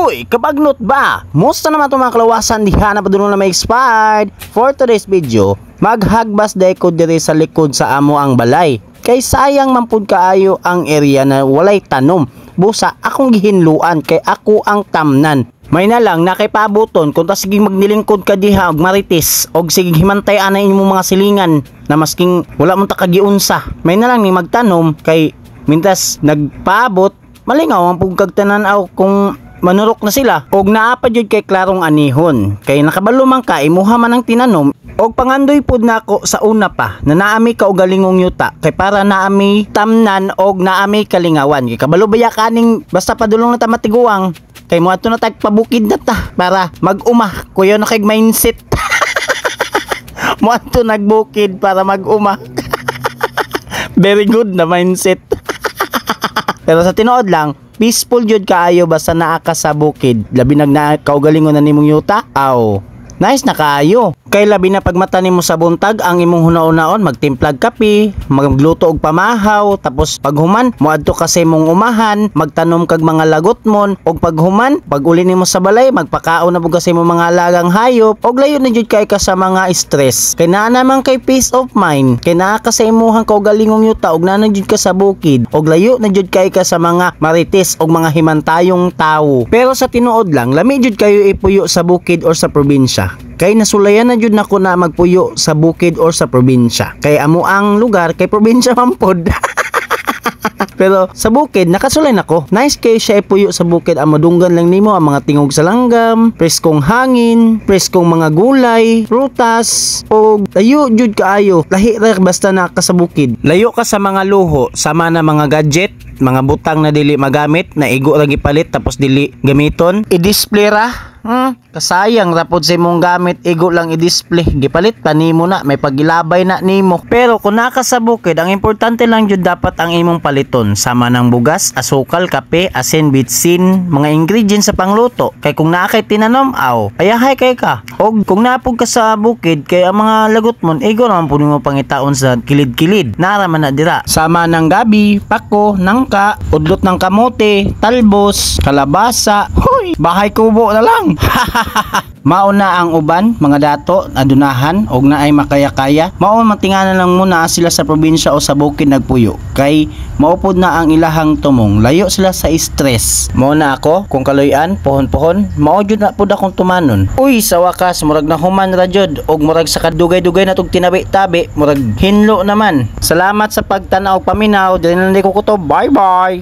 Uy, kabagnot ba? Musta naman itong mga kalawasan diha na padulong na may expired? For today's video, maghagbas day ko diri sa likod sa amo ang balay. Kay sayang mampud kaayo ang area na walay tanom. Busa akong gihinluan kay ako ang tamnan. May na lang na kay pabuton kung ta sige magnilingkod ka diha og marites og sige himantay ana imong mga silingan na masking wala mo ta kagiunsa. May na lang ni magtanom kay mintas nagpaabot malingaw ang pugkagtanan-aw kung manurok na sila og naa pa jud kay klarong anihon kay nakabalo man ka imuha man ang tinanom og pangandoy pud nako sa una pa na naami ka og galingong yuta kay para naami tamnan og naami kalingawan kay kabalo baya kaning basta padulong na ta matiguang kay mo ato na tagpabukid na ta para mag-uma kuyo na kay mindset mo ato nagbukid para mag-uma very good na mindset. Pero sa tinuod lang peaceful jud kaayo basta naa ka sa bukid labi kaugalingon na nimong yuta aw nice na kaayo kay labi na pagmata nimo sa buntag ang imong hunaon-naon magtimplag kape magluto og pamahaw tapos paghuman moadto ka sa imong umahan magtanom kag mga lagot mon og paghuman pag uli nimo sa balay magpakaon na pud ka sa imong mga alagang hayop og layo na jud kay ka sa mga stress kay naa naman kay peace of mind kay naa ka sa imong kaugalingong yuta og naa na jud ka sa bukid og layo na jud kay ka sa mga marites og mga himantayong tawo. Pero sa tinuod lang lami jud kayo ipuyo sa bukid or sa probinsya kay nasulayan na jud nako na magpuyo sa bukid or sa probinsya kay amo ang lugar kay probinsya man pod. Pero sa bukid nakasulay nako nice kay siya ipuyo sa bukid ang madunggan lang nimo ang mga tingog sa langgam preskong hangin preskong mga gulay prutas og layo jud kaayo lahi ra basta na ka sa bukid layo ka sa mga luho sama na mga gadget mga butang na dili magamit na igo ra gipalit tapos dili gamiton i-display ra kasayang rapod sa imong gamit igo lang i-display gipalit pa nimo na may pagilabay na nimo. Pero kung naka sa bukid ang importante lang jud dapat ang imong paliton sama ng bugas asukal kape asin bitsin mga ingredients sa pangluto kay kung naa kay tinanom aw ayahay kay ka og kung napog ka sa bukid kay ang mga lagot mon igo naman pud mo pangitaon sa kilid-kilid nara man na dira sama ng gabi pako nangka udlot ng kamote talbos kalabasa hoy bahay kubo na lang. Mauna ang uban mga dato adunahan og naay makaya-kaya mao matinganan lang muna sila sa probinsya o sa bukid nagpuyo kay maupod na ang ilahang tumong layo sila sa stress. Mao na ako kung kaloy-an pohon-pohon mao jud na pud akong tumanon. Uy sa wakas murag na human ra jud og murag sa kadugay-dugay na tug tinabi-tabi murag hinlo naman. Salamat sa pagtan-aw paminaw dili na ko kutob bye bye.